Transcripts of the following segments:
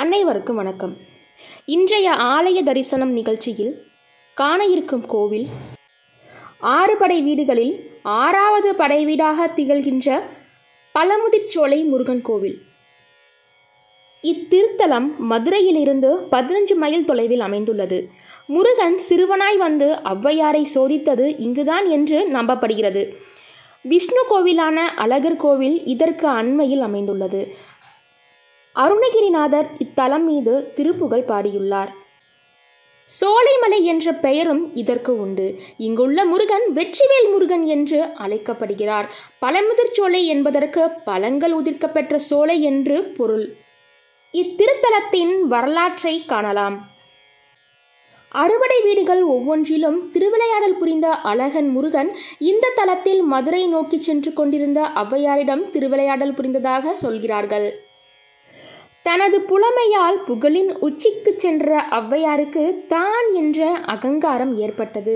அனைவருக்கும் வணக்கம். இன்றைய ஆலய தரிசனம் நிகழ்ச்சியில் காண இருக்கும் கோவில் 6 படை வீடுகளில் 6வது படை வீடாக திகழ்கின்ற பழமுதிர்ச்சோலை முருகன் கோவில். இத்திருத்தலம் மதுரையிலிருந்து 15 மைல் தொலைவில் அமைந்துள்ளது. முருகன் சிறுவனாய் வந்து ஔவையாரை சோதித்தது இங்குதான் என்று நம்பப்படுகிறது. விஷ்ணு கோவிலான அழகர் கோவில் இதற்கு அண்மையில் அமைந்துள்ளது. அருணகிரிநாதர் இத்தலம் மீது திருப்புகழ் பாடியுள்ளார். சோலைமலை என்ற பெயரும் இதற்கு உண்டு. இங்குள்ள முருகன் வெற்றிவேல் முருகன் என்று அழைக்கப்படுகிறார். பழமுதிர்ச்சோலை என்பதற்கு பழங்கள் உதிர்க்கப்பெற்ற சோலை என்று பொருள். இத்திருத்தலத்தின் வரலாற்றை காணலாம். அறுபடை வீடுகள் ஒவ்வொன்றிலும் திருவிளையாடல் புரிந்த அழகன் முருகன் இந்த தலத்தில் மதுரை நோக்கி சென்று கொண்டிருந்த ஔவையாரிடம் திருவிளையாடல் புரிந்ததாக சொல்கிறார்கள். தனது புலமையால் புகழின் உச்சிக்கு சென்ற ஔவையாருக்கு தான் என்ற அகங்காரம் ஏற்பட்டது.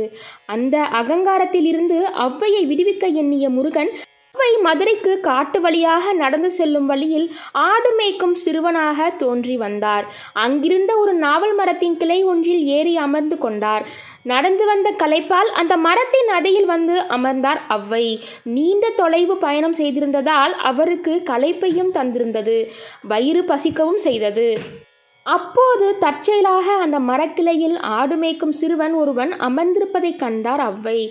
அந்த அகங்காரத்திலிருந்து ஔவையை விடுவிக்க எண்ணிய முருகன் ஔவை மதுரைக்கு காட்டு வழியாக நடந்து செல்லும் வழியில் ஆடு மேய்க்கும் சிறுவனாக தோன்றி வந்தார். அங்கிருந்த ஒரு நாவல் மரத்தின் கிளை ஒன்றில் ஏறி அமர்ந்து கொண்டார். நடந்து வந்த களைப்பால் அந்த மரத்தின் அடியில் வந்து அமர்ந்தார் ஔவை. நீண்ட தொலைவு பயணம் செய்திருந்ததால் அவருக்கு களைப்பையும் தந்திருந்தது. வயிறு பசிக்கவும் செய்தது. அப்போது தற்செயலாக அந்த மரக்கிளையில் ஆடு மேய்க்கும் சிறுவன் ஒருவன் அமர்ந்திருப்பதை கண்டார் ஔவை.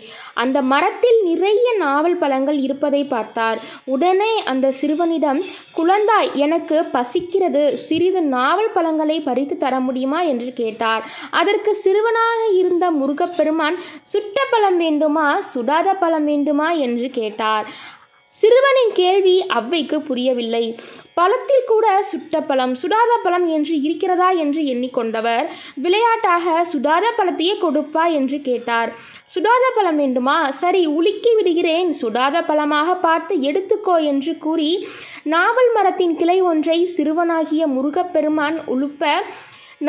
அந்த மரத்தில் நிறைய நாவல் பழங்கள் இருப்பதை பார்த்தார். உடனே அந்த சிறுவனிடம், குழந்தாய், எனக்கு பசிக்கிறது, சிறிது நாவல் பழங்களை பறித்து தர முடியுமா என்று கேட்டார். அதற்கு சிறுவனாக இருந்த முருகப்பெருமான், சுட்ட பழம் வேண்டுமா சுடாத பழம் வேண்டுமா என்று கேட்டார். சிறுவனின் கேள்வி ஔவைக்கு புரியவில்லை. பழத்தில் கூட சுட்ட பழம் சுடாத பழம் என்று இருக்கிறதா என்று எண்ணிக்கொண்டவர் விளையாட்டாக, சுடாத பழத்தையே கொடுப்பா என்று கேட்டார். சுடாத பழம் வேண்டுமா, சரி உலுக்கி விடுகிறேன், சுடாத பழமாக பார்த்து எடுத்துக்கோ என்று கூறி நாவல் மரத்தின் கிளை ஒன்றை சிறுவனாகிய முருகப்பெருமான் உலுப்ப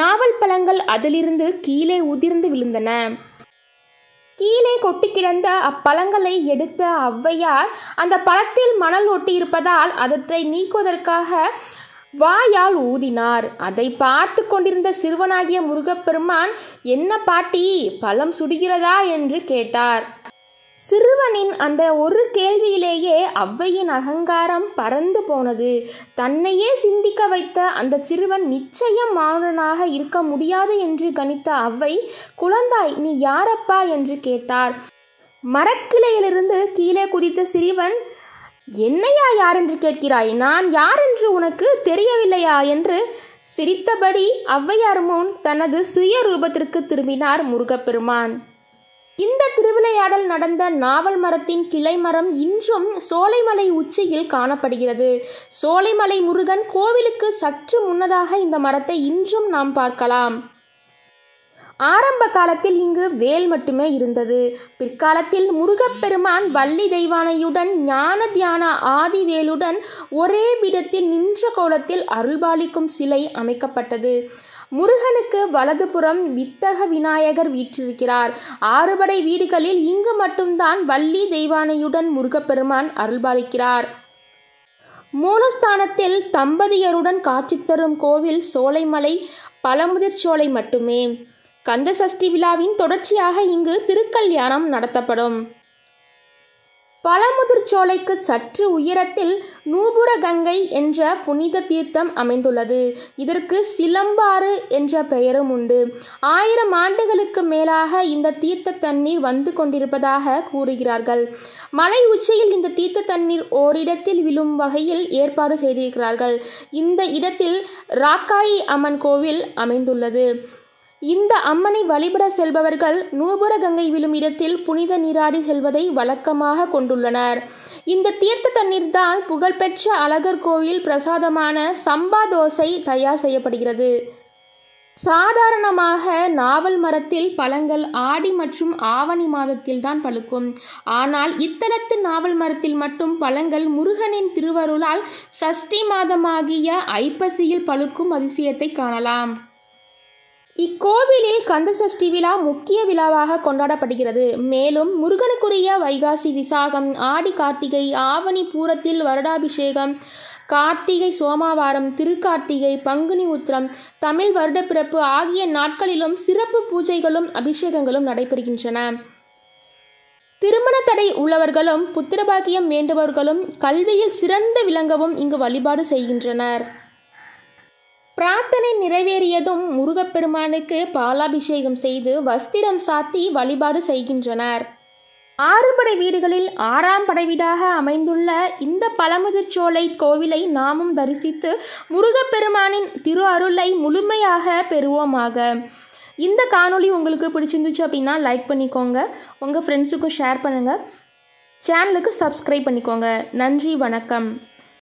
நாவல் பழங்கள் அதிலிருந்து கீழே உதிர்ந்து விழுந்தன. கீழே கொட்டி கிடந்த அப்பழங்களை எடுத்த ஔவையார் அந்த பழத்தில் மணல் ஒட்டி இருப்பதால் அதற்றை நீக்குவதற்காக வாயால் ஊதினார். அதை பார்த்து கொண்டிருந்த சிறுவனாகிய முருகப்பெருமான், என்ன பாட்டி, பழம் சுடுகிறதா என்று கேட்டார். சிறுவனின் அந்த ஒரு கேள்வியிலேயே ஔவையின் அகங்காரம் பறந்து போனது. தன்னையே சிந்திக்க வைத்த அந்த சிறுவன் நிச்சயம் மானுடனாக இருக்க முடியாது என்று கணித்த ஔவை, குழந்தாய், நீ யாரப்பா என்று கேட்டார். மரக்கிளையிலிருந்து கீழே குதித்த சிறுவன், என்னையா யார் என்று கேட்கிறாய், நான் யார் என்று உனக்கு தெரியவில்லையா என்று சிரித்தபடி ஔவையார் முன் தனது சுய ரூபத்திற்கு திரும்பினார் முருகப்பெருமான். இந்த திருவிளையாடல் நடந்த நாவல் மரத்தின் கிளை மரம் இன்றும் சோலைமலை உச்சியில் காணப்படுகிறது. சோலைமலை முருகன் கோவிலுக்கு சற்று முன்னதாக இந்த மரத்தை இன்றும் நாம் பார்க்கலாம். ஆரம்ப காலத்தில் இங்கு வேல் மட்டுமே இருந்தது. பிற்காலத்தில் முருகப்பெருமான் வள்ளி தெய்வானையுடன் ஞான தியான ஆதி வேலுடன் ஒரே பீடத்தில் நின்ற கோலத்தில் அருள்பாலிக்கும் சிலை அமைக்கப்பட்டது. முருகனுக்கு வலதுபுறம் வித்தக விநாயகர் வீற்றிருக்கிறார். 6 படை வீடுகளில் இங்கு மட்டும்தான் வள்ளி தெய்வானையுடன் முருகப்பெருமான் அருள்பாலிக்கிறார். மூலஸ்தானத்தில் தம்பதியருடன் காட்சி தரும் கோவில் சோலைமலை பழமுதிர்ச்சோலை மட்டுமே. கந்த சஷ்டி விழாவின் தொடர்ச்சியாக இங்கு திருக்கல்யாணம் நடத்தப்படும். பழமுதிர்ச்சோலைக்கு சற்று உயரத்தில் நூபுர கங்கை என்ற புனித தீர்த்தம் அமைந்துள்ளது. இதற்கு சிலம்பாறு என்ற பெயரும் உண்டு. 1000 ஆண்டுகளுக்கு மேலாக இந்த தீர்த்த தண்ணீர் வந்து கொண்டிருப்பதாக கூறுகிறார்கள். மலை உச்சியில் இந்த தீர்த்த தண்ணீர் ஓரிடத்தில் விழும் வகையில் ஏற்பாடு செய்திருக்கிறார்கள். இந்த இடத்தில் ராக்காயி அம்மன் கோவில் அமைந்துள்ளது. இந்த அம்மனை வழிபட செல்பவர்கள் நூபுர கங்கை விழும் இடத்தில் புனித நீராடி செல்வதை வழக்கமாக கொண்டுள்ளனர். இந்த தீர்த்த தண்ணீர் தான் புகழ்பெற்ற அழகர் கோவில் பிரசாதமான சம்பா தோசை தயார் செய்யப்படுகிறது. சாதாரணமாக நாவல் மரத்தில் பழங்கள் ஆடி மற்றும் ஆவணி மாதத்தில் தான் பழுக்கும். ஆனால் இத்தலத்து நாவல் மரத்தில் மட்டும் பழங்கள் முருகனின் திருவருளால் சஷ்டி மாதமாகிய ஐப்பசியில் பழுக்கும் அதிசயத்தை காணலாம். இக்கோவிலில் கந்த சஷ்டி விழா முக்கிய விழாவாக கொண்டாடப்படுகிறது. மேலும் முருகனுக்குரிய வைகாசி விசாகம், ஆடி கார்த்திகை, ஆவணி பூரத்தில் வருடாபிஷேகம், கார்த்திகை சோமவாரம், திருக்கார்த்திகை, பங்குனி உத்திரம், தமிழ் வருடப்பிறப்பு ஆகிய நாட்களிலும் சிறப்பு பூஜைகளும் அபிஷேகங்களும் நடைபெறுகின்றன. திருமண தடை உள்ளவர்களும் புத்திரபாக்கியம் வேண்டுபவர்களும் கல்வியில் சிறந்த விளங்கவும் இங்கு வழிபாடு செய்கின்றனர். பிரார்த்தனை நிறைவேறியதும் முருகப்பெருமானுக்கு பாலாபிஷேகம் செய்து வஸ்திரம் சாத்தி வழிபாடு செய்கின்றனர். 6 படை வீடுகளில் 6ஆம் படை வீடாக அமைந்துள்ள இந்த பழமுதிர்ச்சோலை கோவிலை நாமும் தரிசித்து முருகப்பெருமானின் திரு அருளை முழுமையாக பெறுவோமாக. இந்த காணொளி உங்களுக்கு பிடிச்சிருந்துச்சு அப்படின்னா லைக் பண்ணிக்கோங்க, உங்கள் ஃப்ரெண்ட்ஸுக்கும் ஷேர் பண்ணுங்கள், சேனலுக்கு சப்ஸ்கிரைப் பண்ணிக்கோங்க. நன்றி, வணக்கம்.